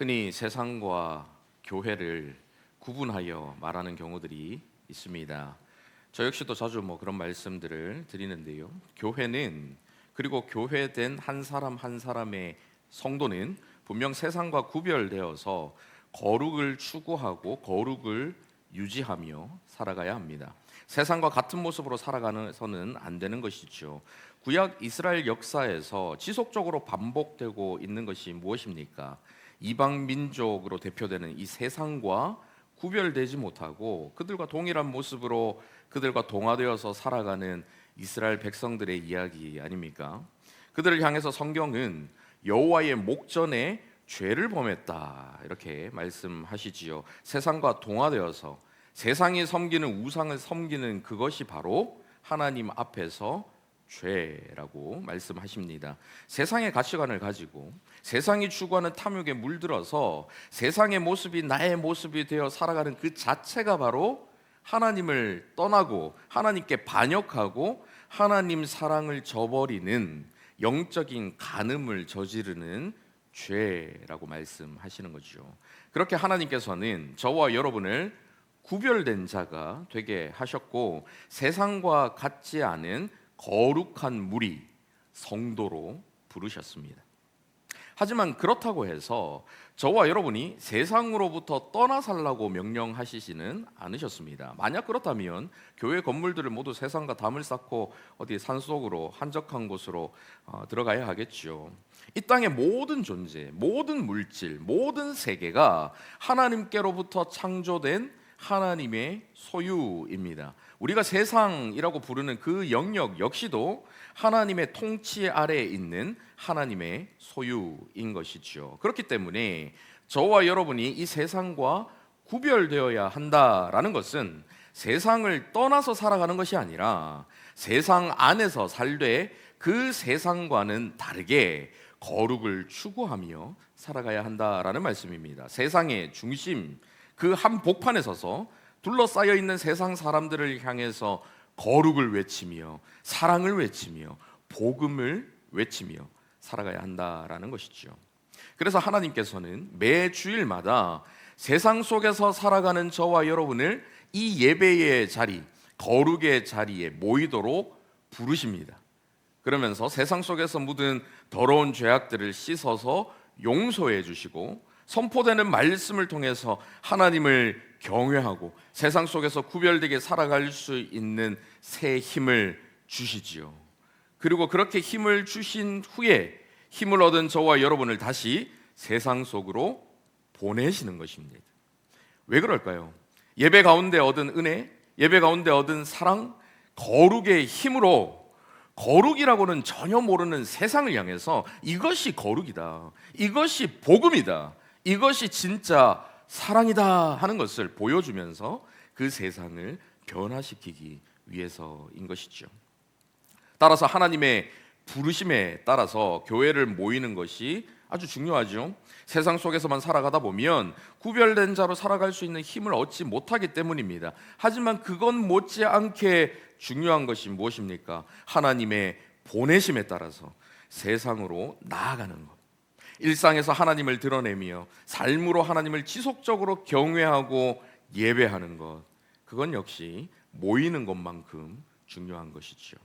흔히 세상과 교회를 구분하여 말하는 경우들이 있습니다. 저 역시도 자주 그런 말씀들을 드리는데요. 교회는, 그리고 교회된 한 사람 한 사람의 성도는 분명 세상과 구별되어서 거룩을 추구하고 거룩을 유지하며 살아가야 합니다. 세상과 같은 모습으로 살아가서는 안 되는 것이죠. 구약 이스라엘 역사에서 지속적으로 반복되고 있는 것이 무엇입니까? 이방 민족으로 대표되는 이 세상과 구별되지 못하고 그들과 동일한 모습으로 그들과 동화되어서 살아가는 이스라엘 백성들의 이야기 아닙니까? 그들을 향해서 성경은 여호와의 목전에 죄를 범했다 이렇게 말씀하시지요. 세상과 동화되어서 세상이 섬기는 우상을 섬기는 그것이 바로 하나님 앞에서 죄라고 말씀하십니다. 세상의 가치관을 가지고 세상이 추구하는 탐욕에 물들어서 세상의 모습이 나의 모습이 되어 살아가는 그 자체가 바로 하나님을 떠나고 하나님께 반역하고 하나님 사랑을 저버리는 영적인 간음을 저지르는 죄라고 말씀하시는 거죠. 그렇게 하나님께서는 저와 여러분을 구별된 자가 되게 하셨고 세상과 같지 않은 거룩한 무리, 성도로 부르셨습니다. 하지만 그렇다고 해서 저와 여러분이 세상으로부터 떠나 살라고 명령하시지는 않으셨습니다. 만약 그렇다면 교회 건물들을 모두 세상과 담을 쌓고 어디 산속으로 한적한 곳으로 들어가야 하겠죠. 이 땅의 모든 존재, 모든 물질, 모든 세계가 하나님께로부터 창조된 하나님의 소유입니다. 우리가 세상이라고 부르는 그 영역 역시도 하나님의 통치 아래에 있는 하나님의 소유인 것이죠. 그렇기 때문에 저와 여러분이 이 세상과 구별되어야 한다라는 것은 세상을 떠나서 살아가는 것이 아니라 세상 안에서 살되 그 세상과는 다르게 거룩을 추구하며 살아가야 한다라는 말씀입니다. 세상의 중심, 그 한복판에 서서 둘러싸여 있는 세상 사람들을 향해서 거룩을 외치며 사랑을 외치며 복음을 외치며 살아가야 한다라는 것이죠. 그래서 하나님께서는 매 주일마다 세상 속에서 살아가는 저와 여러분을 이 예배의 자리, 거룩의 자리에 모이도록 부르십니다. 그러면서 세상 속에서 묻은 더러운 죄악들을 씻어서 용서해 주시고 선포되는 말씀을 통해서 하나님을 경외하고 세상 속에서 구별되게 살아갈 수 있는 새 힘을 주시지요. 그리고 그렇게 힘을 주신 후에 힘을 얻은 저와 여러분을 다시 세상 속으로 보내시는 것입니다. 왜 그럴까요? 예배 가운데 얻은 은혜, 예배 가운데 얻은 사랑, 거룩의 힘으로 거룩이라고는 전혀 모르는 세상을 향해서 이것이 거룩이다, 이것이 복음이다, 이것이 진짜 사랑이다 하는 것을 보여주면서 그 세상을 변화시키기 위해서인 것이죠. 따라서 하나님의 부르심에 따라서 교회를 모이는 것이 아주 중요하죠. 세상 속에서만 살아가다 보면 구별된 자로 살아갈 수 있는 힘을 얻지 못하기 때문입니다. 하지만 그건 못지않게 중요한 것이 무엇입니까? 하나님의 보내심에 따라서 세상으로 나아가는 것, 일상에서 하나님을 드러내며 삶으로 하나님을 지속적으로 경외하고 예배하는 것, 그건 역시 모이는 것만큼 중요한 것이죠.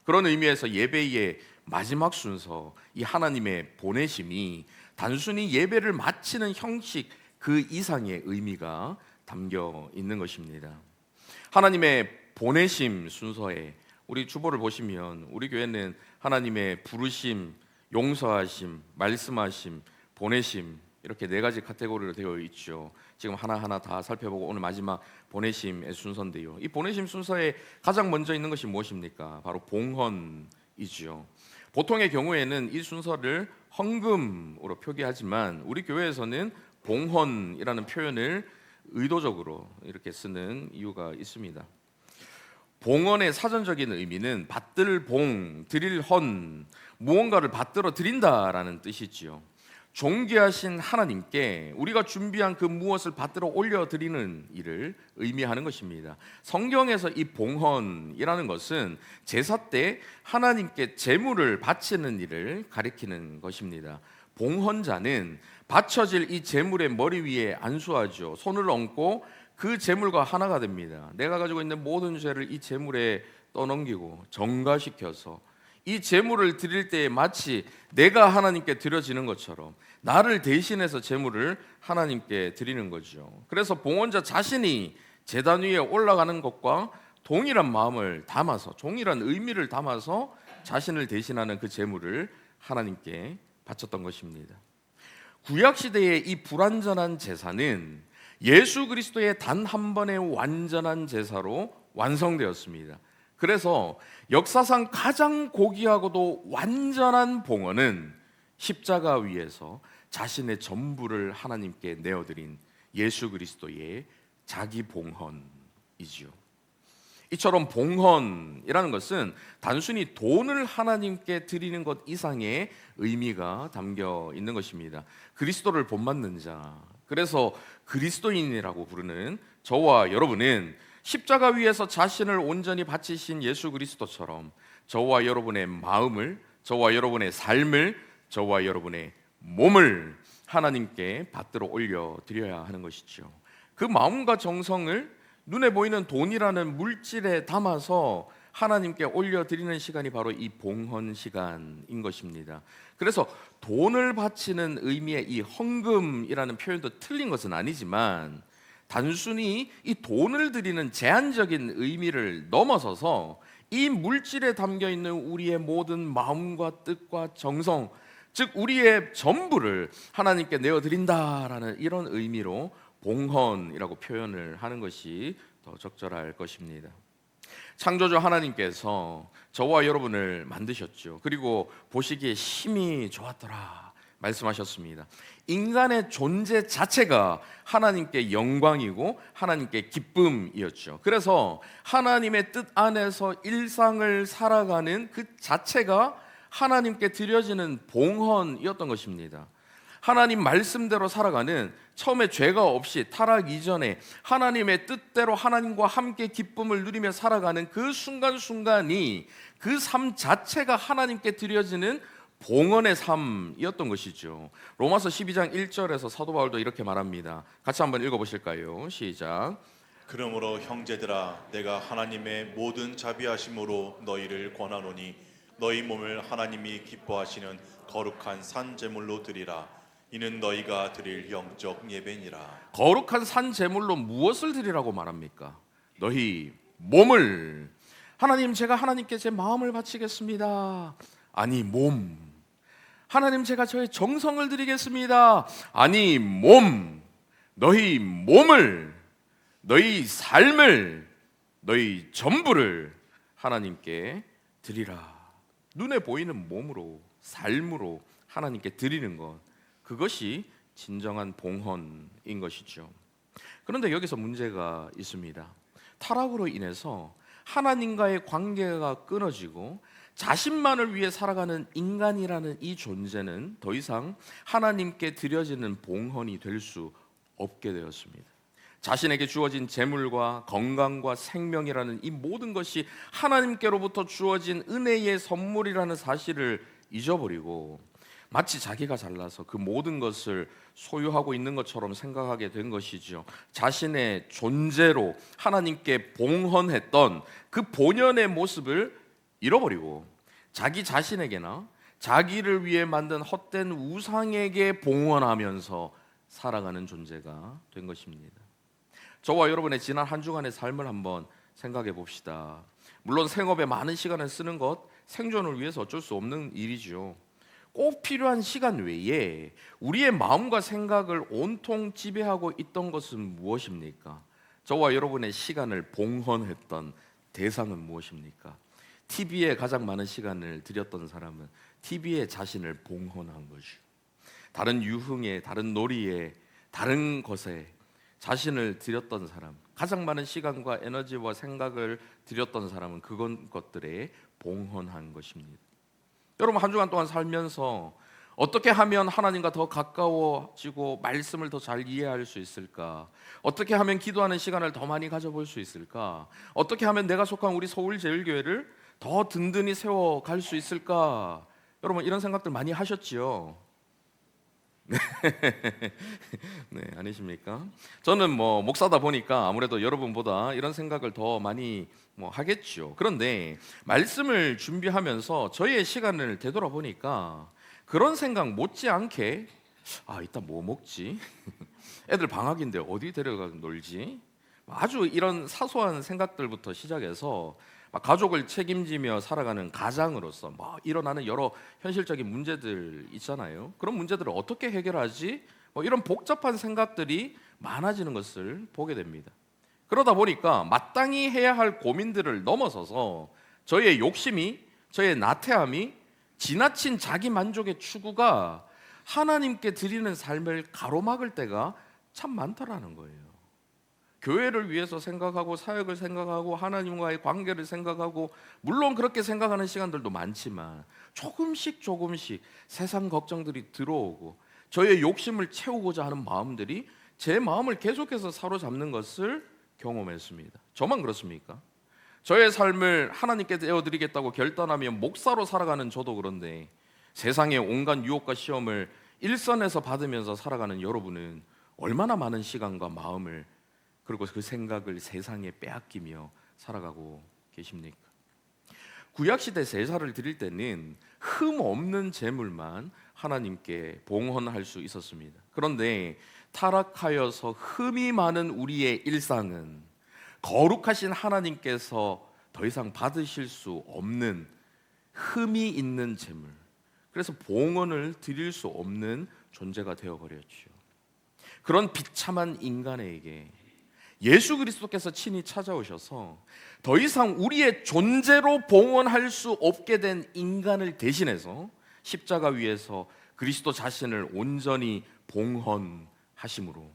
그런 의미에서 예배의 마지막 순서, 이 하나님의 보내심이 단순히 예배를 마치는 형식 그 이상의 의미가 담겨 있는 것입니다. 하나님의 보내심 순서에 우리 주보를 보시면 우리 교회는 하나님의 부르심, 용서하심, 말씀하심, 보내심, 이렇게 네 가지 카테고리로 되어 있죠. 지금 하나하나 다 살펴보고 오늘 마지막 보내심의 순서인데요. 이 보내심 순서에 가장 먼저 있는 것이 무엇입니까? 바로 봉헌이죠. 보통의 경우에는 이 순서를 헌금으로 표기하지만 우리 교회에서는 봉헌이라는 표현을 의도적으로 이렇게 쓰는 이유가 있습니다. 봉헌의 사전적인 의미는 받들 봉, 드릴 헌, 무언가를 받들어 드린다라는 뜻이지요. 존귀하신 하나님께 우리가 준비한 그 무엇을 받들어 올려드리는 일을 의미하는 것입니다. 성경에서 이 봉헌이라는 것은 제사 때 하나님께 제물을 바치는 일을 가리키는 것입니다. 봉헌자는 바쳐질 이 제물의 머리 위에 안수하죠. 손을 얹고 그 제물과 하나가 됩니다. 내가 가지고 있는 모든 죄를 이 제물에 떠넘기고 정가시켜서 이 제물을 드릴 때에 마치 내가 하나님께 드려지는 것처럼 나를 대신해서 제물을 하나님께 드리는 거죠. 그래서 봉헌자 자신이 제단 위에 올라가는 것과 동일한 마음을 담아서, 동일한 의미를 담아서 자신을 대신하는 그 제물을 하나님께 바쳤던 것입니다. 구약 시대의 이 불완전한 제사는 예수 그리스도의 단 한 번의 완전한 제사로 완성되었습니다. 그래서 역사상 가장 고귀하고도 완전한 봉헌은 십자가 위에서 자신의 전부를 하나님께 내어드린 예수 그리스도의 자기 봉헌이지요. 이처럼 봉헌이라는 것은 단순히 돈을 하나님께 드리는 것 이상의 의미가 담겨 있는 것입니다. 그리스도를 본받는 자, 그래서 그리스도인이라고 부르는 저와 여러분은 십자가 위에서 자신을 온전히 바치신 예수 그리스도처럼 저와 여러분의 마음을, 저와 여러분의 삶을, 저와 여러분의 몸을 하나님께 받들어 올려 드려야 하는 것이죠. 그 마음과 정성을 눈에 보이는 돈이라는 물질에 담아서 하나님께 올려드리는 시간이 바로 이 봉헌 시간인 것입니다. 그래서 돈을 바치는 의미의 이 헌금이라는 표현도 틀린 것은 아니지만 단순히 이 돈을 드리는 제한적인 의미를 넘어서서 이 물질에 담겨 있는 우리의 모든 마음과 뜻과 정성, 즉 우리의 전부를 하나님께 내어드린다라는 이런 의미로 봉헌이라고 표현을 하는 것이 더 적절할 것입니다. 창조주 하나님께서 저와 여러분을 만드셨죠. 그리고 보시기에 심히 좋았더라 말씀하셨습니다. 인간의 존재 자체가 하나님께 영광이고 하나님께 기쁨이었죠. 그래서 하나님의 뜻 안에서 일상을 살아가는 그 자체가 하나님께 드려지는 봉헌이었던 것입니다. 하나님 말씀대로 살아가는, 처음에 죄가 없이 타락 이전에 하나님의 뜻대로 하나님과 함께 기쁨을 누리며 살아가는 그 순간순간이 그 삶 자체가 하나님께 드려지는 봉헌의 삶이었던 것이죠. 로마서 12장 1절에서 사도 바울도 이렇게 말합니다. 같이 한번 읽어보실까요? 시작. 그러므로 형제들아, 내가 하나님의 모든 자비하심으로 너희를 권하노니 너희 몸을 하나님이 기뻐하시는 거룩한 산 제물로 드리라. 이는 너희가 드릴 영적 예배니라. 거룩한 산 제물로 무엇을 드리라고 말합니까? 너희 몸을. 하나님, 제가 하나님께 제 마음을 바치겠습니다. 아니, 몸. 하나님, 제가 저의 정성을 드리겠습니다. 아니, 몸. 너희 몸을, 너희 삶을, 너희 전부를 하나님께 드리라. 눈에 보이는 몸으로, 삶으로 하나님께 드리는 것, 그것이 진정한 봉헌인 것이죠. 그런데 여기서 문제가 있습니다. 타락으로 인해서 하나님과의 관계가 끊어지고 자신만을 위해 살아가는 인간이라는 이 존재는 더 이상 하나님께 드려지는 봉헌이 될 수 없게 되었습니다. 자신에게 주어진 재물과 건강과 생명이라는 이 모든 것이 하나님께로부터 주어진 은혜의 선물이라는 사실을 잊어버리고 마치 자기가 잘나서 그 모든 것을 소유하고 있는 것처럼 생각하게 된 것이죠. 자신의 존재로 하나님께 봉헌했던 그 본연의 모습을 잃어버리고 자기 자신에게나 자기를 위해 만든 헛된 우상에게 봉헌하면서 살아가는 존재가 된 것입니다. 저와 여러분의 지난 한 주간의 삶을 한번 생각해 봅시다. 물론 생업에 많은 시간을 쓰는 것, 생존을 위해서 어쩔 수 없는 일이죠. 꼭 필요한 시간 외에 우리의 마음과 생각을 온통 지배하고 있던 것은 무엇입니까? 저와 여러분의 시간을 봉헌했던 대상은 무엇입니까? TV에 가장 많은 시간을 들였던 사람은 TV에 자신을 봉헌한 거죠. 다른 유흥에, 다른 놀이에, 다른 것에 자신을 들였던 사람, 가장 많은 시간과 에너지와 생각을 들였던 사람은 그건 것들에 봉헌한 것입니다. 여러분, 한 주간 동안 살면서 어떻게 하면 하나님과 더 가까워지고 말씀을 더 잘 이해할 수 있을까? 어떻게 하면 기도하는 시간을 더 많이 가져볼 수 있을까? 어떻게 하면 내가 속한 우리 서울제일교회를 더 든든히 세워갈 수 있을까? 여러분, 이런 생각들 많이 하셨지요? 네, 아니십니까? 저는 뭐 목사다 보니까 아무래도 여러분보다 이런 생각을 더 많이 하겠죠. 그런데 말씀을 준비하면서 저희의 시간을 되돌아보니까 그런 생각 못지않게 이따 뭐 먹지? 애들 방학인데 어디 데려가 놀지? 아주 이런 사소한 생각들부터 시작해서 막 가족을 책임지며 살아가는 가장으로서 막 일어나는 여러 현실적인 문제들 있잖아요. 그런 문제들을 어떻게 해결하지? 이런 복잡한 생각들이 많아지는 것을 보게 됩니다. 그러다 보니까 마땅히 해야 할 고민들을 넘어서서 저의 욕심이, 저의 나태함이, 지나친 자기 만족의 추구가 하나님께 드리는 삶을 가로막을 때가 참 많다라는 거예요. 교회를 위해서 생각하고 사역을 생각하고 하나님과의 관계를 생각하고 물론 그렇게 생각하는 시간들도 많지만 조금씩 세상 걱정들이 들어오고 저의 욕심을 채우고자 하는 마음들이 제 마음을 계속해서 사로잡는 것을 경험했습니다. 저만 그렇습니까? 저의 삶을 하나님께 내어드리겠다고 결단하며 목사로 살아가는 저도 그런데 세상의 온갖 유혹과 시험을 일선에서 받으면서 살아가는 여러분은 얼마나 많은 시간과 마음을 그리고 그 생각을 세상에 빼앗기며 살아가고 계십니까? 구약시대 제사를 드릴 때는 흠 없는 제물만 하나님께 봉헌할 수 있었습니다. 그런데 타락하여서 흠이 많은 우리의 일상은 거룩하신 하나님께서 더 이상 받으실 수 없는 흠이 있는 제물, 그래서 봉헌을 드릴 수 없는 존재가 되어버렸죠. 그런 비참한 인간에게 예수 그리스도께서 친히 찾아오셔서 더 이상 우리의 존재로 봉헌할 수 없게 된 인간을 대신해서 십자가 위에서 그리스도 자신을 온전히 봉헌하심으로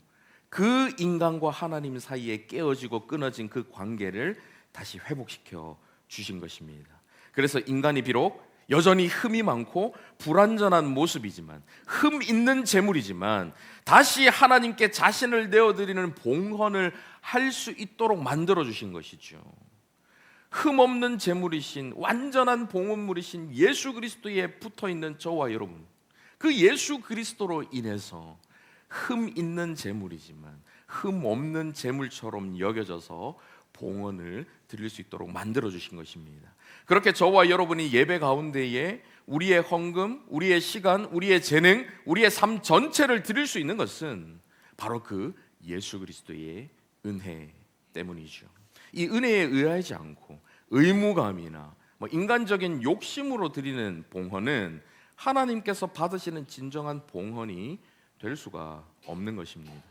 그 인간과 하나님 사이에 깨어지고 끊어진 그 관계를 다시 회복시켜 주신 것입니다. 그래서 인간이 비록 여전히 흠이 많고 불완전한 모습이지만 흠 있는 재물이지만 다시 하나님께 자신을 내어드리는 봉헌을 할 수 있도록 만들어 주신 것이죠. 흠 없는 재물이신 완전한 봉헌물이신 예수 그리스도에 붙어 있는 저와 여러분, 그 예수 그리스도로 인해서 흠 있는 재물이지만 흠 없는 재물처럼 여겨져서 봉헌을 드릴 수 있도록 만들어 주신 것입니다. 그렇게 저와 여러분이 예배 가운데에 우리의 헌금, 우리의 시간, 우리의 재능, 우리의 삶 전체를 드릴 수 있는 것은 바로 그 예수 그리스도의 은혜 때문이죠. 이 은혜에 의하지 않고 의무감이나 인간적인 욕심으로 드리는 봉헌은 하나님께서 받으시는 진정한 봉헌이 될 수가 없는 것입니다.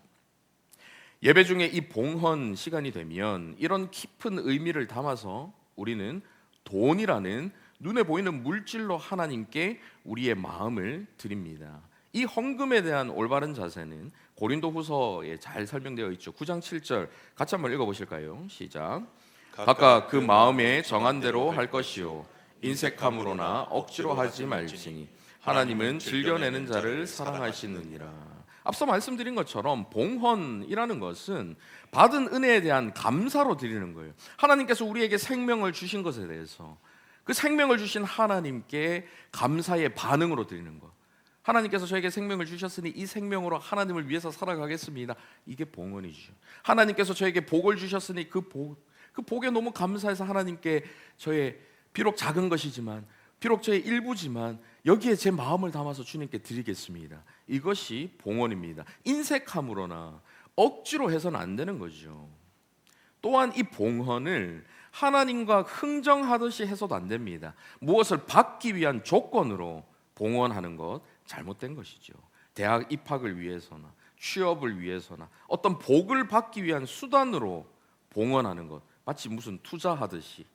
예배 중에 이 봉헌 시간이 되면 이런 깊은 의미를 담아서 우리는 돈이라는 눈에 보이는 물질로 하나님께 우리의 마음을 드립니다. 이 헌금에 대한 올바른 자세는 고린도후서에 잘 설명되어 있죠. 9장 7절 같이 한번 읽어보실까요? 시작. 각각 그 마음에 정한 대로 할 것이요 인색함으로나 억지로 하지 말지니 하나님은 즐겨내는 자를 사랑하시느니라. 앞서 말씀드린 것처럼 봉헌이라는 것은 받은 은혜에 대한 감사로 드리는 거예요. 하나님께서 우리에게 생명을 주신 것에 대해서 그 생명을 주신 하나님께 감사의 반응으로 드리는 것. 하나님께서 저에게 생명을 주셨으니 이 생명으로 하나님을 위해서 살아가겠습니다. 이게 봉헌이죠. 하나님께서 저에게 복을 주셨으니 그 복에 너무 감사해서 하나님께 저의 비록 작은 것이지만 비록 저의 일부지만 여기에 제 마음을 담아서 주님께 드리겠습니다. 이것이 봉헌입니다. 인색함으로나 억지로 해서는 안 되는 거죠. 또한 이 봉헌을 하나님과 흥정하듯이 해서도 안 됩니다. 무엇을 받기 위한 조건으로 봉헌하는 것 잘못된 것이죠. 대학 입학을 위해서나 취업을 위해서나 어떤 복을 받기 위한 수단으로 봉헌하는 것, 마치 무슨 투자하듯이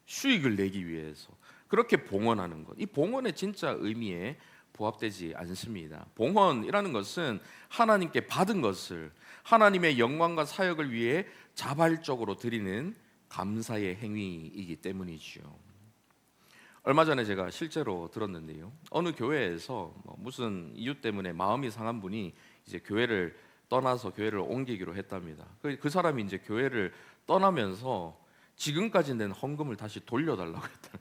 수익을 내기 위해서 그렇게 봉헌하는 것, 이 봉헌의 진짜 의미에 부합되지 않습니다. 봉헌이라는 것은 하나님께 받은 것을 하나님의 영광과 사역을 위해 자발적으로 드리는 감사의 행위이기 때문이죠. 얼마 전에 제가 실제로 들었는데요. 어느 교회에서 무슨 이유 때문에 마음이 상한 분이 이제 교회를 떠나서 교회를 옮기기로 했답니다. 그 사람이 이제 교회를 떠나면서 지금까지 낸 헌금을 다시 돌려달라고 했다.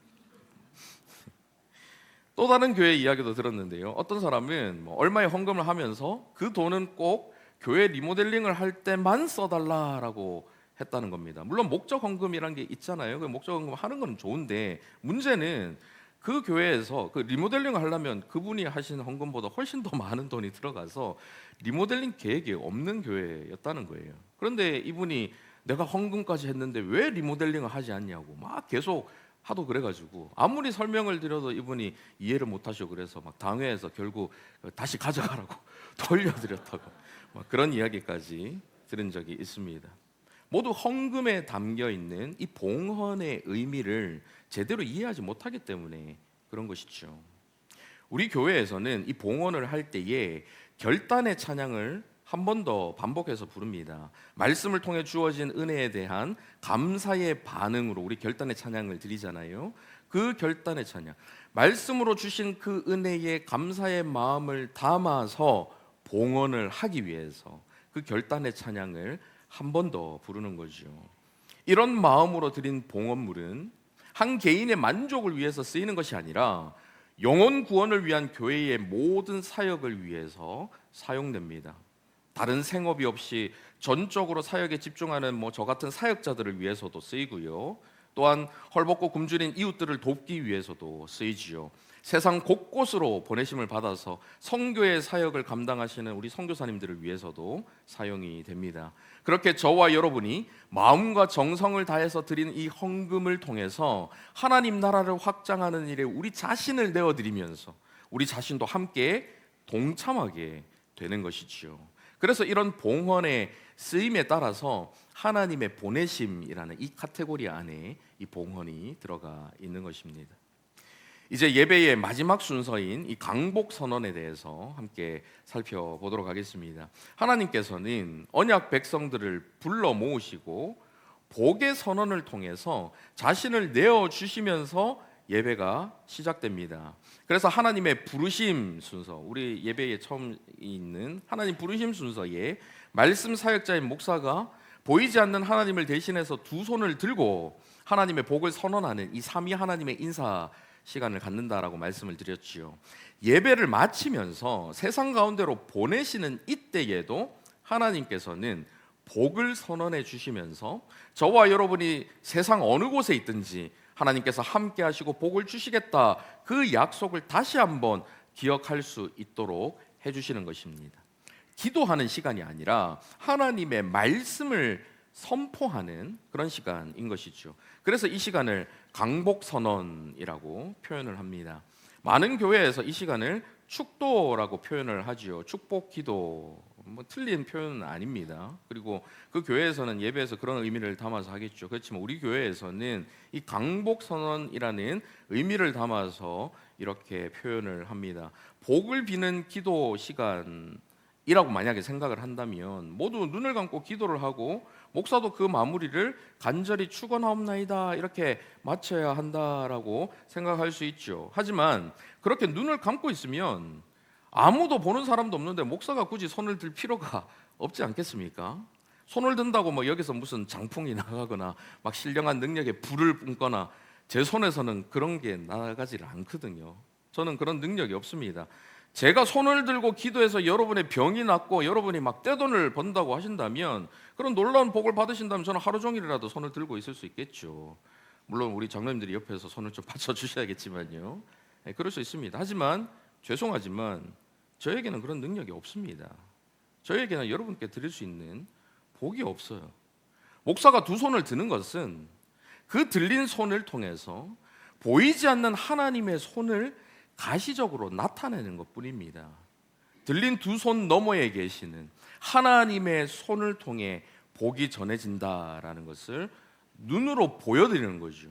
또 다른 교회 이야기도 들었는데요. 어떤 사람은 뭐 얼마의 헌금을 하면서 그 돈은 꼭 교회 리모델링을 할 때만 써달라라고 했다는 겁니다. 물론 목적 헌금이란 게 있잖아요. 그 목적 헌금 하는 건 좋은데 문제는 그 교회에서 그 리모델링을 하려면 그분이 하시는 헌금보다 훨씬 더 많은 돈이 들어가서 리모델링 계획이 없는 교회였다는 거예요. 그런데 이분이 내가 헌금까지 했는데 왜 리모델링을 하지 않냐고 막 계속 하도 그래가지고 아무리 설명을 드려도 이분이 이해를 못하시고 그래서 막 당회에서 결국 다시 가져가라고 돌려드렸다고 막 그런 이야기까지 들은 적이 있습니다. 모두 헌금에 담겨 있는 이 봉헌의 의미를 제대로 이해하지 못하기 때문에 그런 것이죠. 우리 교회에서는 이 봉헌을 할 때에 결단의 찬양을 한 번 더 반복해서 부릅니다. 말씀을 통해 주어진 은혜에 대한 감사의 반응으로 우리 결단의 찬양을 드리잖아요. 그 결단의 찬양, 말씀으로 주신 그 은혜에 감사의 마음을 담아서 봉헌을 하기 위해서 그 결단의 찬양을 한 번 더 부르는 거죠. 이런 마음으로 드린 봉헌물은 한 개인의 만족을 위해서 쓰이는 것이 아니라 영혼 구원을 위한 교회의 모든 사역을 위해서 사용됩니다. 다른 생업이 없이 전적으로 사역에 집중하는 저 같은 사역자들을 위해서도 쓰이고요. 또한 헐벗고 굶주린 이웃들을 돕기 위해서도 쓰이지요. 세상 곳곳으로 보내심을 받아서 선교의 사역을 감당하시는 우리 선교사님들을 위해서도 사용이 됩니다. 그렇게 저와 여러분이 마음과 정성을 다해서 드린 이 헌금을 통해서 하나님 나라를 확장하는 일에 우리 자신을 내어드리면서 우리 자신도 함께 동참하게 되는 것이지요. 그래서 이런 봉헌의 쓰임에 따라서 하나님의 보내심이라는 이 카테고리 안에 이 봉헌이 들어가 있는 것입니다. 이제 예배의 마지막 순서인 이 강복 선언에 대해서 함께 살펴보도록 하겠습니다. 하나님께서는 언약 백성들을 불러 모으시고 복의 선언을 통해서 자신을 내어 주시면서 예배가 시작됩니다. 그래서 하나님의 부르심 순서, 우리 예배에 처음 있는 하나님 부르심 순서에 말씀 사역자인 목사가 보이지 않는 하나님을 대신해서 두 손을 들고 하나님의 복을 선언하는 이 삼위 하나님의 인사 시간을 갖는다라고 말씀을 드렸지요. 예배를 마치면서 세상 가운데로 보내시는 이때에도 하나님께서는 복을 선언해 주시면서 저와 여러분이 세상 어느 곳에 있든지 하나님께서 함께 하시고 복을 주시겠다, 그 약속을 다시 한번 기억할 수 있도록 해주시는 것입니다. 기도하는 시간이 아니라 하나님의 말씀을 선포하는 그런 시간인 것이죠. 그래서 이 시간을 강복선언이라고 표현을 합니다. 많은 교회에서 이 시간을 축도라고 표현을 하지요. 축복기도, 틀린 표현은 아닙니다. 그리고 그 교회에서는 예배에서 그런 의미를 담아서 하겠죠. 그렇지만 우리 교회에서는 이 강복선언이라는 의미를 담아서 이렇게 표현을 합니다. 복을 비는 기도 시간이라고 만약에 생각을 한다면 모두 눈을 감고 기도를 하고 목사도 그 마무리를 간절히 축원하옵나이다 이렇게 마쳐야 한다라고 생각할 수 있죠. 하지만 그렇게 눈을 감고 있으면 아무도 보는 사람도 없는데 목사가 굳이 손을 들 필요가 없지 않겠습니까? 손을 든다고 여기서 무슨 장풍이 나가거나 막 신령한 능력에 불을 뿜거나 제 손에서는 그런 게 나가지를 않거든요. 저는 그런 능력이 없습니다. 제가 손을 들고 기도해서 여러분의 병이 낫고 여러분이 막 떼돈을 번다고 하신다면, 그런 놀라운 복을 받으신다면 저는 하루 종일이라도 손을 들고 있을 수 있겠죠. 물론 우리 장로님들이 옆에서 손을 좀 받쳐주셔야겠지만요. 그럴 수 있습니다. 하지만 죄송하지만 저에게는 그런 능력이 없습니다. 저에게는 여러분께 드릴 수 있는 복이 없어요. 목사가 두 손을 드는 것은 그 들린 손을 통해서 보이지 않는 하나님의 손을 가시적으로 나타내는 것뿐입니다. 들린 두 손 너머에 계시는 하나님의 손을 통해 복이 전해진다라는 것을 눈으로 보여드리는 거죠.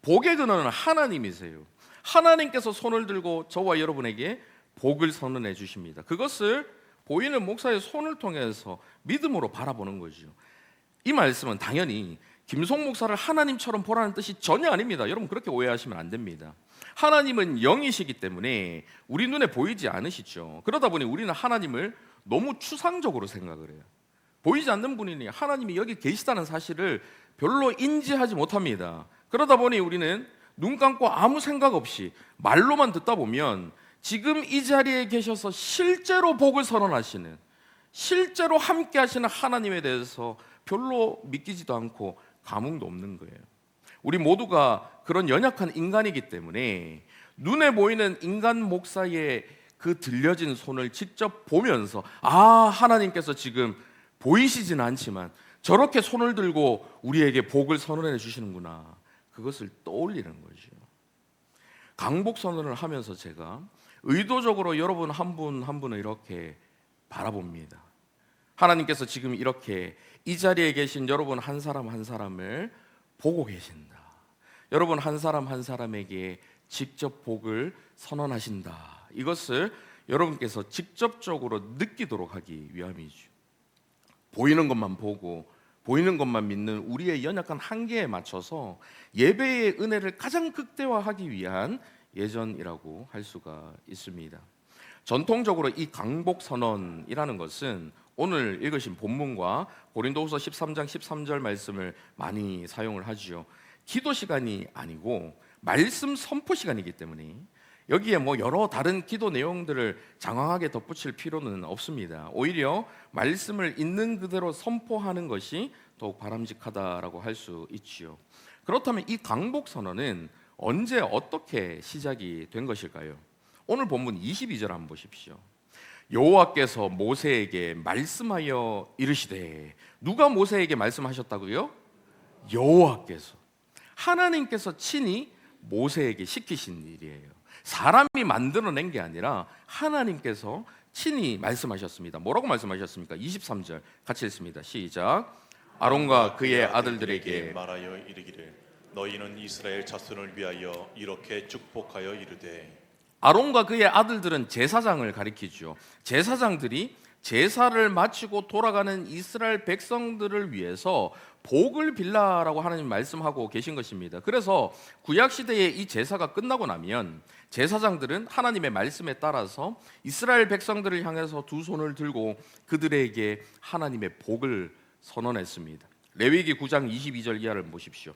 복의 근원은 하나님이세요. 하나님께서 손을 들고 저와 여러분에게 복을 선언해 주십니다. 그것을 보이는 목사의 손을 통해서 믿음으로 바라보는 거죠. 이 말씀은 당연히 김송 목사를 하나님처럼 보라는 뜻이 전혀 아닙니다. 여러분 그렇게 오해하시면 안 됩니다. 하나님은 영이시기 때문에 우리 눈에 보이지 않으시죠. 그러다 보니 우리는 하나님을 너무 추상적으로 생각을 해요. 보이지 않는 분이니 하나님이 여기 계시다는 사실을 별로 인지하지 못합니다. 그러다 보니 우리는 눈 감고 아무 생각 없이 말로만 듣다 보면 지금 이 자리에 계셔서 실제로 복을 선언하시는, 실제로 함께 하시는 하나님에 대해서 별로 믿기지도 않고 감흥도 없는 거예요. 우리 모두가 그런 연약한 인간이기 때문에 눈에 보이는 인간 목사의 그 들려진 손을 직접 보면서 하나님께서 지금 보이시진 않지만 저렇게 손을 들고 우리에게 복을 선언해 주시는구나, 그것을 떠올리는 거죠. 강복 선언을 하면서 제가 의도적으로 여러분 한 분 한 분을 이렇게 바라봅니다. 하나님께서 지금 이렇게 이 자리에 계신 여러분 한 사람 한 사람을 보고 계신다. 여러분 한 사람 한 사람에게 직접 복을 선언하신다. 이것을 여러분께서 직접적으로 느끼도록 하기 위함이죠. 보이는 것만 보고 보이는 것만 믿는 우리의 연약한 한계에 맞춰서 예배의 은혜를 가장 극대화하기 위한 예전이라고 할 수가 있습니다. 전통적으로 이 강복 선언이라는 것은 오늘 읽으신 본문과 고린도후서 13장 13절 말씀을 많이 사용을 하죠. 기도 시간이 아니고 말씀 선포 시간이기 때문에 여기에 여러 다른 기도 내용들을 장황하게 덧붙일 필요는 없습니다. 오히려 말씀을 있는 그대로 선포하는 것이 더욱 바람직하다라고 할 수 있지요. 그렇다면 이 강복 선언은 언제 어떻게 시작이 된 것일까요? 오늘 본문 22절 한번 보십시오. 여호와께서 모세에게 말씀하여 이르시되, 누가 모세에게 말씀하셨다고요? 여호와께서, 하나님께서 친히 모세에게 시키신 일이에요. 사람이 만들어낸 게 아니라 하나님께서 친히 말씀하셨습니다. 뭐라고 말씀하셨습니까? 23절 같이 읽습니다. 시작. 아론과 그의 아들들에게 말하여 이르기를, 너희는 이스라엘 자손을 위하여 이렇게 축복하여 이르되. 아론과 그의 아들들은 제사장을 가리키죠. 제사장들이 제사를 마치고 돌아가는 이스라엘 백성들을 위해서 복을 빌라라고 하나님 말씀하고 계신 것입니다. 그래서 구약 시대에 이 제사가 끝나고 나면 제사장들은 하나님의 말씀에 따라서 이스라엘 백성들을 향해서 두 손을 들고 그들에게 하나님의 복을 선언했습니다. 레위기 9장 22절 이하를 보십시오.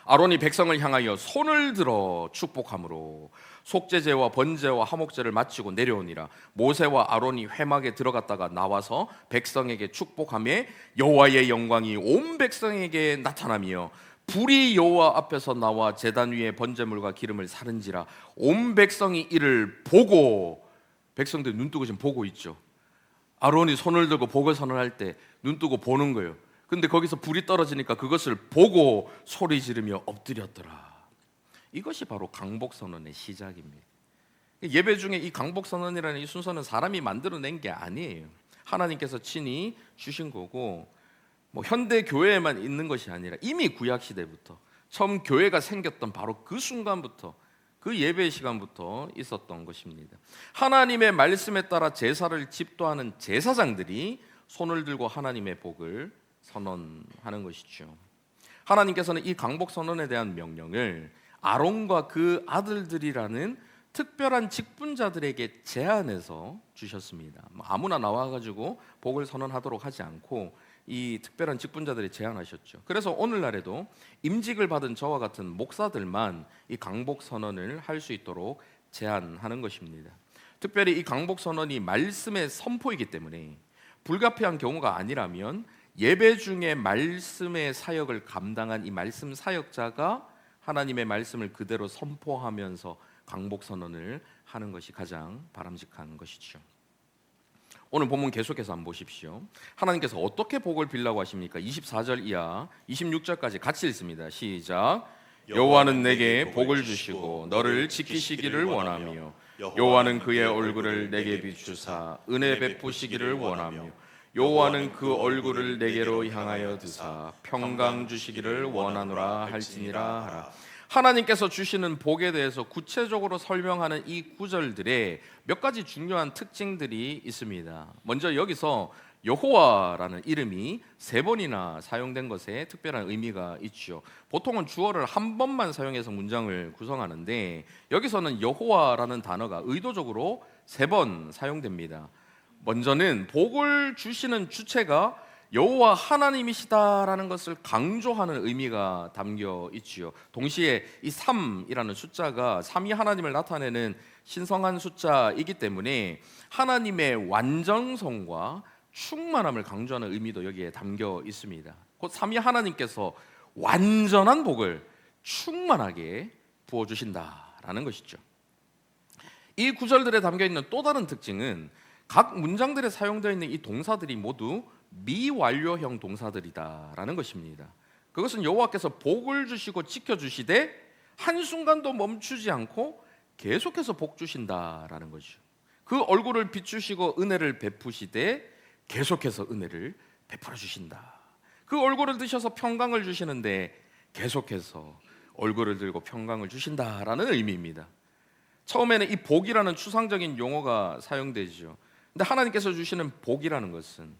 아론이 백성을 향하여 손을 들어 축복함으로 속죄제와 번제와 화목제를 마치고 내려오니라. 모세와 아론이 회막에 들어갔다가 나와서 백성에게 축복하매 여호와의 영광이 온 백성에게 나타나며 불이 여호와 앞에서 나와 제단 위에 번제물과 기름을 사른지라. 온 백성이 이를 보고, 백성들 눈 뜨고 지금 보고 있죠. 아론이 손을 들고 복을 선언할 때 눈 뜨고 보는 거예요. 근데 거기서 불이 떨어지니까 그것을 보고 소리 지르며 엎드렸더라. 이것이 바로 강복 선언의 시작입니다. 예배 중에 이 강복 선언이라는 이 순서는 사람이 만들어낸 게 아니에요. 하나님께서 친히 주신 거고, 현대 교회에만 있는 것이 아니라 이미 구약 시대부터 처음 교회가 생겼던 바로 그 순간부터, 그 예배 시간부터 있었던 것입니다. 하나님의 말씀에 따라 제사를 집도하는 제사장들이 손을 들고 하나님의 복을 선언하는 것이죠. 하나님께서는 이 강복 선언에 대한 명령을 아론과 그 아들들이라는 특별한 직분자들에게 제안해서 주셨습니다. 아무나 나와가지고 복을 선언하도록 하지 않고 이 특별한 직분자들이 제안하셨죠. 그래서 오늘날에도 임직을 받은 저와 같은 목사들만 이 강복 선언을 할 수 있도록 제안하는 것입니다. 특별히 이 강복 선언이 말씀의 선포이기 때문에 불가피한 경우가 아니라면 예배 중에 말씀의 사역을 감당한 이 말씀 사역자가 하나님의 말씀을 그대로 선포하면서 강복 선언을 하는 것이 가장 바람직한 것이죠. 오늘 본문 계속해서 한번 보십시오. 하나님께서 어떻게 복을 빌라고 하십니까? 24절 이하 26절까지 같이 읽습니다. 시작. 여호와는 내게 복을 주시고 너를 지키시기를 원하며 여호와는 그의 얼굴을 내게 비추사 은혜 베푸시기를 원하며 여호와는 그 얼굴을 내게로 향하여 드사 평강 주시기를 원하노라 할지니라 하라. 하나님께서 주시는 복에 대해서 구체적으로 설명하는 이 구절들에 몇 가지 중요한 특징들이 있습니다. 먼저 여기서 여호와라는 이름이 3번이나 사용된 것에 특별한 의미가 있죠. 보통은 주어를 한 번만 사용해서 문장을 구성하는데 여기서는 여호와라는 단어가 의도적으로 3번 사용됩니다. 먼저는 복을 주시는 주체가 여호와 하나님이시다라는 것을 강조하는 의미가 담겨 있지요. 동시에 이 3이라는 숫자가 삼위 하나님을 나타내는 신성한 숫자이기 때문에 하나님의 완전성과 충만함을 강조하는 의미도 여기에 담겨 있습니다. 곧 삼위 하나님께서 완전한 복을 충만하게 부어주신다라는 것이죠. 이 구절들에 담겨 있는 또 다른 특징은 각 문장들에 사용되어 있는 이 동사들이 모두 미완료형 동사들이다라는 것입니다. 그것은 여호와께서 복을 주시고 지켜주시되 한순간도 멈추지 않고 계속해서 복 주신다라는 거죠. 그 얼굴을 비추시고 은혜를 베푸시되 계속해서 은혜를 베풀어 주신다. 그 얼굴을 드셔서 평강을 주시는데 계속해서 얼굴을 들고 평강을 주신다라는 의미입니다. 처음에는 이 복이라는 추상적인 용어가 사용되죠. 근데 하나님께서 주시는 복이라는 것은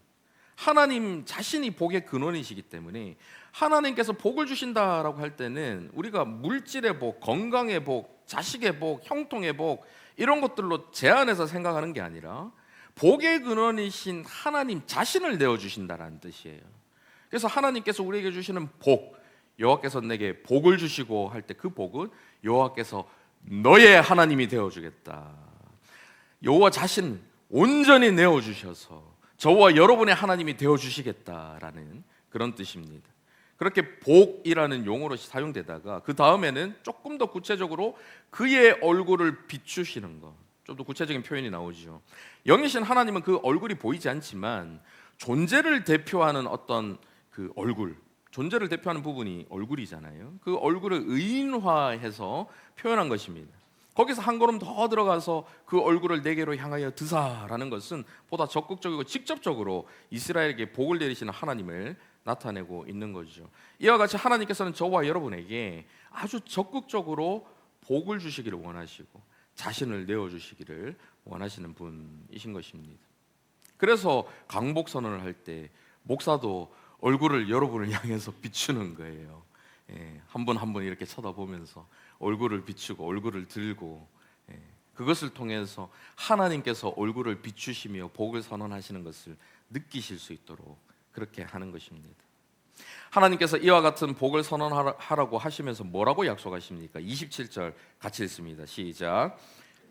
하나님 자신이 복의 근원이시기 때문에 하나님께서 복을 주신다라고 할 때는 우리가 물질의 복, 건강의 복, 자식의 복, 형통의 복 이런 것들로 제한해서 생각하는 게 아니라 복의 근원이신 하나님 자신을 내어주신다라는 뜻이에요. 그래서 하나님께서 우리에게 주시는 복, 여호와께서 내게 복을 주시고 할 때 그 복은 여호와께서 너의 하나님이 되어주겠다. 여호와 자신 온전히 내어주셔서 저와 여러분의 하나님이 되어주시겠다라는 그런 뜻입니다. 그렇게 복이라는 용어로 사용되다가 그 다음에는 조금 더 구체적으로 그의 얼굴을 비추시는 것, 좀 더 구체적인 표현이 나오죠. 영이신 하나님은 그 얼굴이 보이지 않지만 존재를 대표하는 어떤 그 얼굴, 존재를 대표하는 부분이 얼굴이잖아요. 그 얼굴을 의인화해서 표현한 것입니다. 거기서 한 걸음 더 들어가서 그 얼굴을 내게로 향하여 드사라는 것은 보다 적극적이고 직접적으로 이스라엘에게 복을 내리시는 하나님을 나타내고 있는 거죠. 이와 같이 하나님께서는 저와 여러분에게 아주 적극적으로 복을 주시기를 원하시고 자신을 내어주시기를 원하시는 분이신 것입니다. 그래서 강복 선언을 할 때 목사도 얼굴을 여러분을 향해서 비추는 거예요. 한 분 한 분 이렇게 쳐다보면서 얼굴을 비추고 얼굴을 들고 그것을 통해서 하나님께서 얼굴을 비추시며 복을 선언하시는 것을 느끼실 수 있도록 그렇게 하는 것입니다. 하나님께서 이와 같은 복을 선언하라고 하시면서 뭐라고 약속하십니까? 27절 같이 읽습니다. 시작.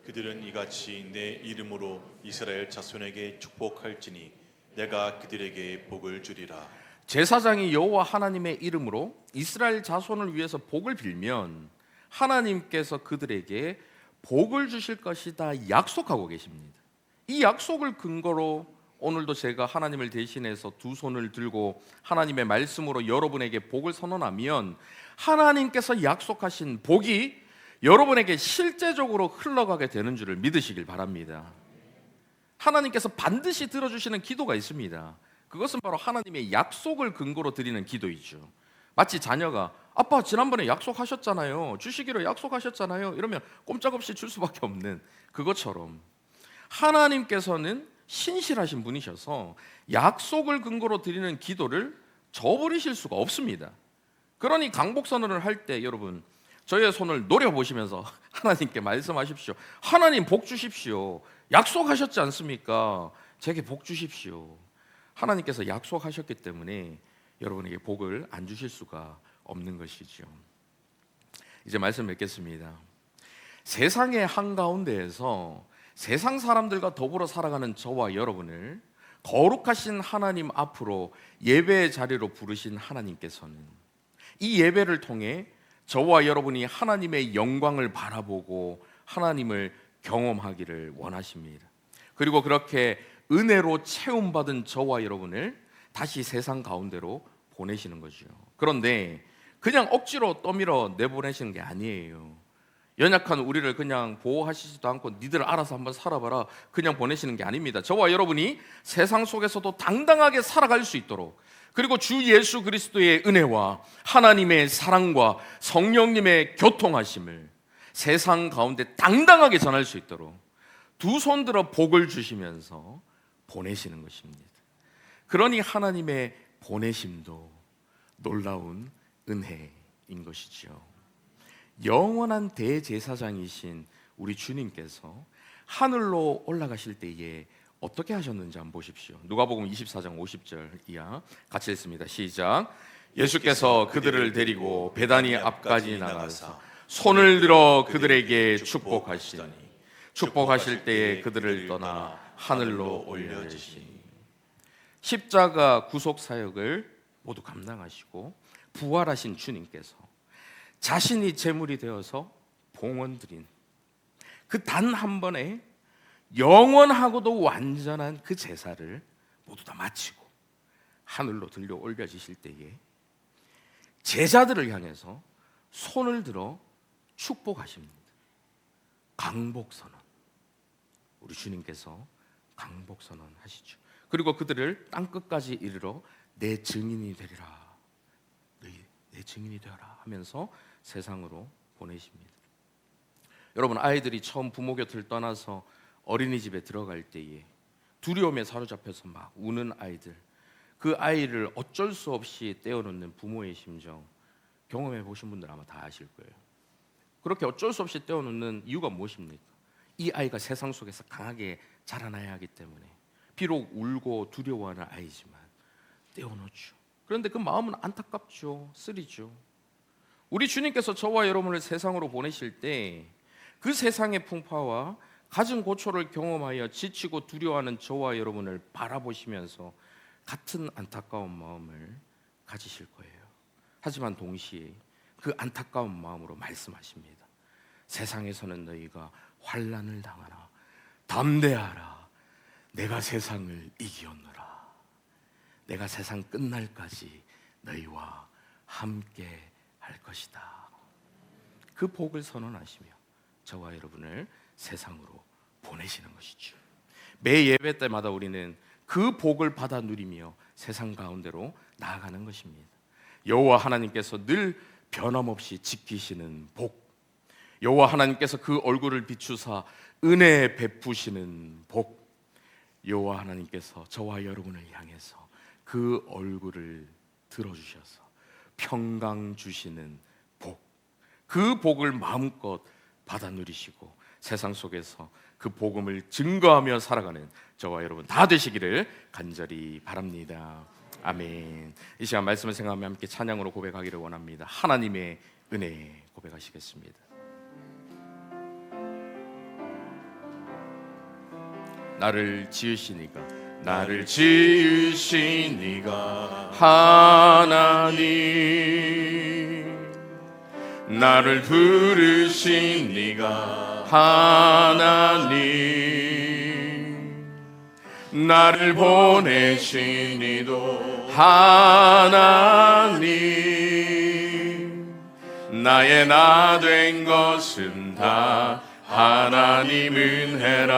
그들은 이같이 내 이름으로 이스라엘 자손에게 축복할지니 내가 그들에게 복을 주리라. 제사장이 여호와 하나님의 이름으로 이스라엘 자손을 위해서 복을 빌면 하나님께서 그들에게 복을 주실 것이다 약속하고 계십니다. 이 약속을 근거로 오늘도 제가 하나님을 대신해서 두 손을 들고 하나님의 말씀으로 여러분에게 복을 선언하면 하나님께서 약속하신 복이 여러분에게 실제적으로 흘러가게 되는 줄을 믿으시길 바랍니다. 하나님께서 반드시 들어주시는 기도가 있습니다. 그것은 바로 하나님의 약속을 근거로 드리는 기도이죠. 마치 자녀가 아빠 지난번에 약속하셨잖아요, 주시기로 약속하셨잖아요 이러면 꼼짝없이 줄 수밖에 없는 그것처럼 하나님께서는 신실하신 분이셔서 약속을 근거로 드리는 기도를 저버리실 수가 없습니다. 그러니 강복 선언을 할 때 여러분 저의 손을 노려보시면서 하나님께 말씀하십시오. 하나님 복 주십시오. 약속하셨지 않습니까? 제게 복 주십시오. 하나님께서 약속하셨기 때문에 여러분에게 복을 안 주실 수가 없는 것이죠. 이제 말씀 맺겠습니다. 세상의 한가운데에서 세상 사람들과 더불어 살아가는 저와 여러분을 거룩하신 하나님 앞으로 예배의 자리로 부르신 하나님께서는 이 예배를 통해 저와 여러분이 하나님의 영광을 바라보고 하나님을 경험하기를 원하십니다. 그리고 그렇게 은혜로 채움받은 저와 여러분을 다시 세상 가운데로 보내시는 거죠. 그런데 그냥 억지로 떠밀어 내보내시는 게 아니에요. 연약한 우리를 그냥 보호하시지도 않고 니들 알아서 한번 살아봐라 그냥 보내시는 게 아닙니다. 저와 여러분이 세상 속에서도 당당하게 살아갈 수 있도록, 그리고 주 예수 그리스도의 은혜와 하나님의 사랑과 성령님의 교통하심을 세상 가운데 당당하게 전할 수 있도록 두 손 들어 복을 주시면서 보내시는 것입니다. 그러니 하나님의 보내심도 놀라운 은혜인 것이죠. 영원한 대제사장이신 우리 주님께서 하늘로 올라가실 때에 어떻게 하셨는지 한번 보십시오. 누가복음 24장 50절 이하 같이 읽습니다. 시작. 예수께서 그들을 데리고 베다니 앞까지 나가서 손을 들어 그들에게 축복하시더니 축복하실 때에 그들을 떠나 하늘로 올려주시니. 십자가 구속 사역을 모두 감당하시고 부활하신 주님께서 자신이 제물이 되어서 봉헌드린 그 단 한 번에 영원하고도 완전한 그 제사를 모두 다 마치고 하늘로 들려 올려지실 때에 제자들을 향해서 손을 들어 축복하십니다. 강복선언. 우리 주님께서 강복선언 하시죠. 그리고 그들을 땅끝까지 이르러 내 증인이 되리라. 내 증인이 되어라 하면서 세상으로 보내십니다. 여러분, 아이들이 처음 부모 곁을 떠나서 어린이집에 들어갈 때에 두려움에 사로잡혀서 막 우는 아이들, 그 아이를 어쩔 수 없이 떼어놓는 부모의 심정 경험해 보신 분들 아마 다 아실 거예요. 그렇게 어쩔 수 없이 떼어놓는 이유가 무엇입니까? 이 아이가 세상 속에서 강하게 자라나야 하기 때문에 비록 울고 두려워하는 아이지만 떼어놓죠. 그런데 그 마음은 안타깝죠. 쓰리죠. 우리 주님께서 저와 여러분을 세상으로 보내실 때 그 세상의 풍파와 갖은 고초를 경험하여 지치고 두려워하는 저와 여러분을 바라보시면서 같은 안타까운 마음을 가지실 거예요. 하지만 동시에 그 안타까운 마음으로 말씀하십니다. 세상에서는 너희가 환난을 당하나 담대하라. 내가 세상을 이기었노라. 내가 세상 끝날까지 너희와 함께 할 것이다. 그 복을 선언하시며 저와 여러분을 세상으로 보내시는 것이죠. 매 예배 때마다 우리는 그 복을 받아 누리며 세상 가운데로 나아가는 것입니다. 여호와 하나님께서 늘 변함없이 지키시는 복, 여호와 하나님께서 그 얼굴을 비추사 은혜 베푸시는 복, 여호와 하나님께서 저와 여러분을 향해서 그 얼굴을 들어주셔서 평강 주시는 복, 그 복을 마음껏 받아 누리시고 세상 속에서 그 복음을 증거하며 살아가는 저와 여러분 다 되시기를 간절히 바랍니다. 아멘. 이 시간 말씀을 생각하며 함께 찬양으로 고백하기를 원합니다. 하나님의 은혜 고백하시겠습니다. 나를 지으시니가 하나님, 나를 부르신 네가 하나님, 나를 보내신 이도 하나님, 나의 나 된 것은 다 하나님 은혜라.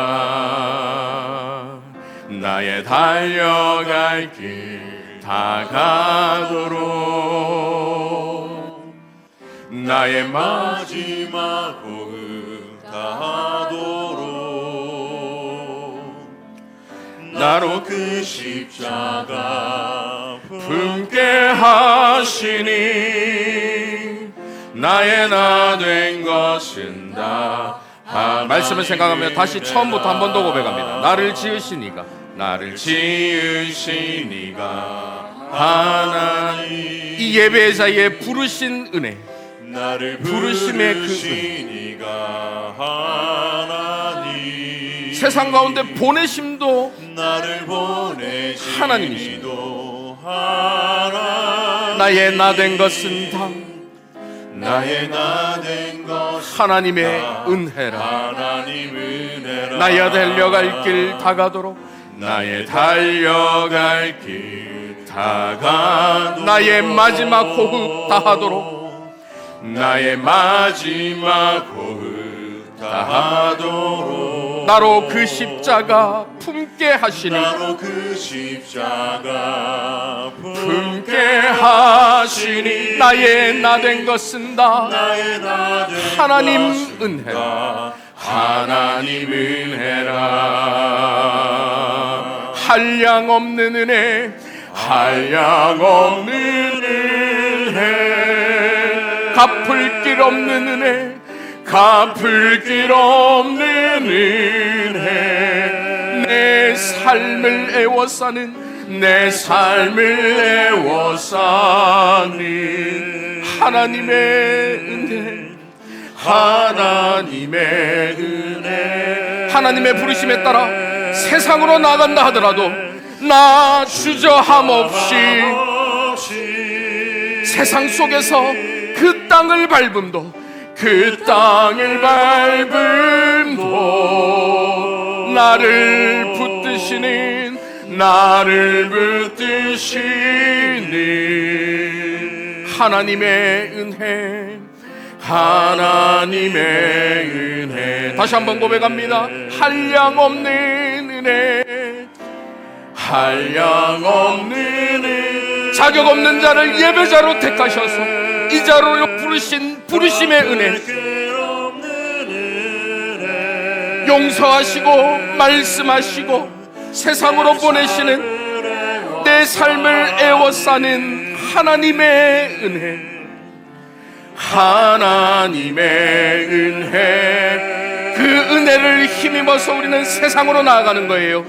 나의 달려갈 길 다 가도록 나의 마지막 호흡 다하도록 나로 그 십자가 품게 하시니 나의 나 된 것은 다 말씀을 생각하며 다시 처음부터 한 번 더 고백합니다. 나를 지으시니가 하나님, 이 예배 자리에 부르신 은혜, 나를 부르심의 그 부르시니가 하나님, 세상 가운데 보내심도 나를 보내시니도 하나님이십니다. 하나님, 나의 나 된 것은 다 나의 나 된 것은 하나님의 다 은혜라. 하나님 은혜라. 나의 달려갈 길 다 가도록 나의 달려갈 길 다 가도록 나의 마지막 호흡 다 하도록 나의 마지막 호흡 다 하도록 나로 그 십자가 품게 하시니 나로 그 십자가 품게 하시니 나의 나 된 것은 다 나의 나 된 하나님 것은 은혜라. 다 하나님 은혜라. 한량 없는 은혜, 한량 없는 은혜, 갚을 길 없는 은혜, 갚을 길 없는 은혜, 내 삶을 애워싸는 내 삶을 애워싸는 하나님의 은혜, 하나님의 은혜. 하나님의 부르심에 따라 세상으로 나간다 하더라도 나 주저함 없이 세상 속에서 그 땅을 밟음도, 그 땅을 밟음도 나를 붙드시는 하나님의 은혜, 하나님의 은혜. 다시 한번 고백합니다. 한량없는 은혜, 한량없는 은혜. 자격 없는 자를 예배자로 택하셔서 이 자로 부르신 부르심의 은혜, 용서하시고 말씀하시고 세상으로 보내시는 내 삶을 애워싸는 하나님의 은혜, 하나님의 은혜. 그 은혜를 힘입어서 우리는 세상으로 나아가는 거예요.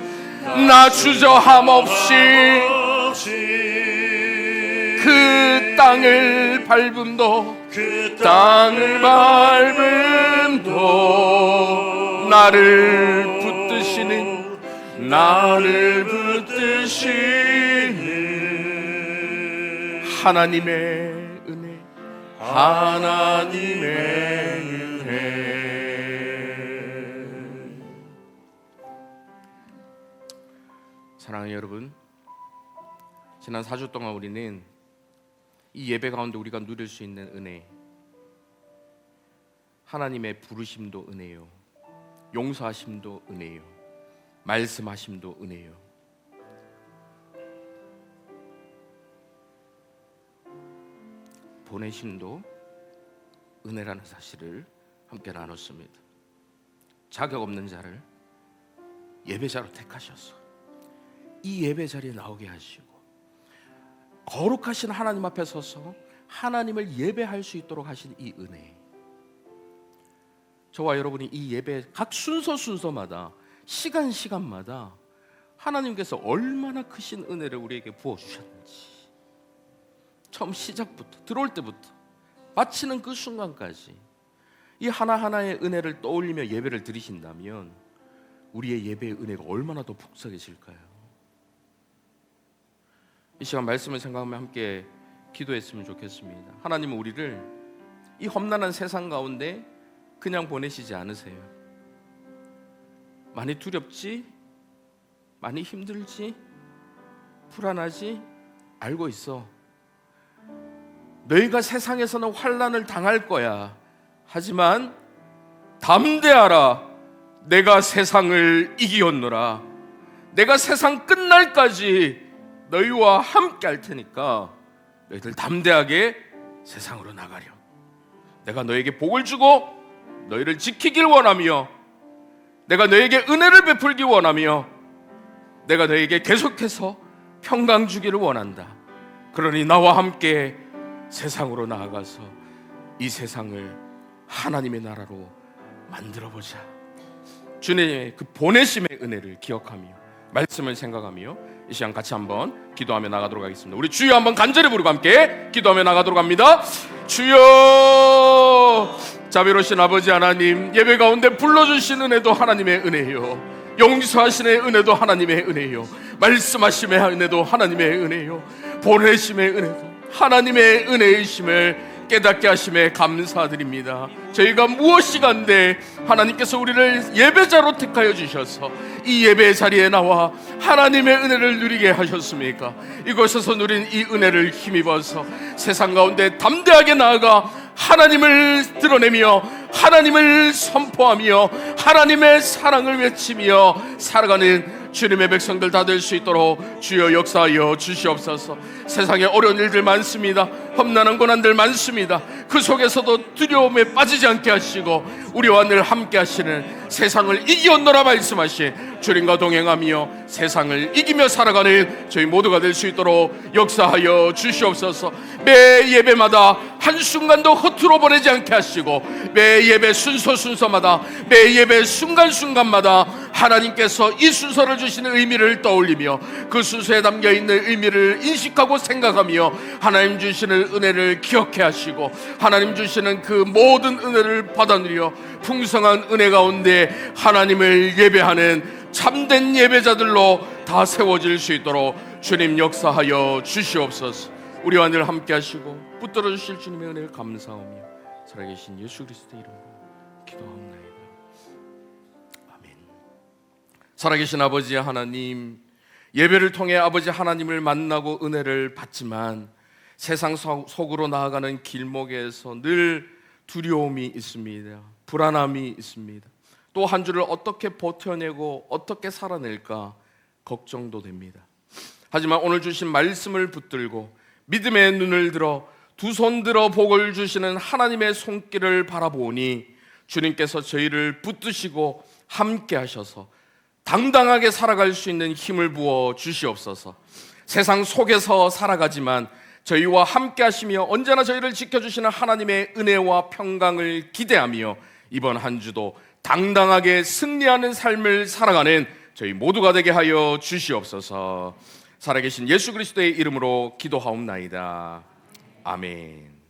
나 주저함 없이 그 땅을 밟음도, 그 땅을 밟음도 나를 붙드시는 하나님의 은혜, 하나님의 은혜. 사랑하는 여러분, 지난 4주 동안 우리는 이 예배 가운데 우리가 누릴 수 있는 은혜, 하나님의 부르심도 은혜요, 용서하심도 은혜요, 말씀하심도 은혜요. 보내심도 은혜라는 사실을 함께 나눴습니다. 자격 없는 자를 예배자로 택하셔서 이 예배 자리에 나오게 하시고 거룩하신 하나님 앞에 서서 하나님을 예배할 수 있도록 하신 이 은혜, 저와 여러분이 이 예배 각 순서마다 시간마다 하나님께서 얼마나 크신 은혜를 우리에게 부어주셨는지, 처음 시작부터 들어올 때부터 마치는 그 순간까지 이 하나하나의 은혜를 떠올리며 예배를 드리신다면 우리의 예배의 은혜가 얼마나 더 풍성해질까요? 이 시간 말씀을 생각하며 함께 기도했으면 좋겠습니다. 하나님은 우리를 이 험난한 세상 가운데 그냥 보내시지 않으세요. 많이 두렵지? 많이 힘들지? 불안하지? 알고 있어. 너희가 세상에서는 환난을 당할 거야. 하지만 담대하라. 내가 세상을 이기었노라. 내가 세상 끝날까지 너희와 함께 할 테니까 너희들 담대하게 세상으로 나가렴. 내가 너에게 복을 주고 너희를 지키길 원하며, 내가 너에게 은혜를 베풀기 원하며, 내가 너에게 계속해서 평강 주기를 원한다. 그러니 나와 함께 세상으로 나아가서 이 세상을 하나님의 나라로 만들어보자. 주님의 그 보내심의 은혜를 기억하며 말씀을 생각하며 이 시간 같이 한번 기도하며 나가도록 하겠습니다. 우리 주여 한번 간절히 부르고 함께 기도하며 나가도록 합니다. 주여, 자비로우신 아버지 하나님, 예배 가운데 불러주신 은혜도 하나님의 은혜요, 용서하심의 은혜도 하나님의 은혜요, 말씀하심의 은혜도 하나님의 은혜요, 보내심의 은혜도 하나님의 은혜이심을 깨닫게 하심에 감사드립니다. 저희가 무엇이 간데 하나님께서 우리를 예배자로 택하여 주셔서 이 예배 자리에 나와 하나님의 은혜를 누리게 하셨습니까? 이곳에서 누린 이 은혜를 힘입어서 세상 가운데 담대하게 나아가 하나님을 드러내며 하나님을 선포하며 하나님의 사랑을 외치며 살아가는 주님의 백성들 다 될 수 있도록 주여 역사하여 주시옵소서. 세상에 어려운 일들 많습니다. 험난한 고난들 많습니다. 그 속에서도 두려움에 빠지지 않게 하시고 우리와 늘 함께 하시는 세상을 이기었노라 말씀하신 주님과 동행하며 세상을 이기며 살아가는 저희 모두가 될 수 있도록 역사하여 주시옵소서. 매 예배마다 한순간도 허투루 보내지 않게 하시고 매 예배 순서마다 매 예배 순간순간마다 하나님께서 이 순서를 주시는 의미를 떠올리며 그 순서에 담겨있는 의미를 인식하고 생각하며 하나님 주시는 은혜를 기억해 하시고 하나님 주시는 그 모든 은혜를 받아 누려 풍성한 은혜 가운데 하나님을 예배하는 참된 예배자들로 다 세워질 수 있도록 주님 역사하여 주시옵소서. 우리와 늘 함께 하시고 붙들어 주실 주님의 은혜를 감사하며 살아계신 예수 그리스도의 이름으로 기도합니다. 아멘. 살아계신 아버지 하나님, 예배를 통해 아버지 하나님을 만나고 은혜를 받지만 세상 속으로 나아가는 길목에서 늘 두려움이 있습니다. 불안함이 있습니다. 또 한 주를 어떻게 버텨내고 어떻게 살아낼까 걱정도 됩니다. 하지만 오늘 주신 말씀을 붙들고 믿음의 눈을 들어 두 손 들어 복을 주시는 하나님의 손길을 바라보니 주님께서 저희를 붙드시고 함께 하셔서 당당하게 살아갈 수 있는 힘을 부어 주시옵소서. 세상 속에서 살아가지만 저희와 함께 하시며 언제나 저희를 지켜주시는 하나님의 은혜와 평강을 기대하며 이번 한 주도 당당하게 승리하는 삶을 살아가는 저희 모두가 되게 하여 주시옵소서. 살아계신 예수 그리스도의 이름으로 기도하옵나이다. 아멘.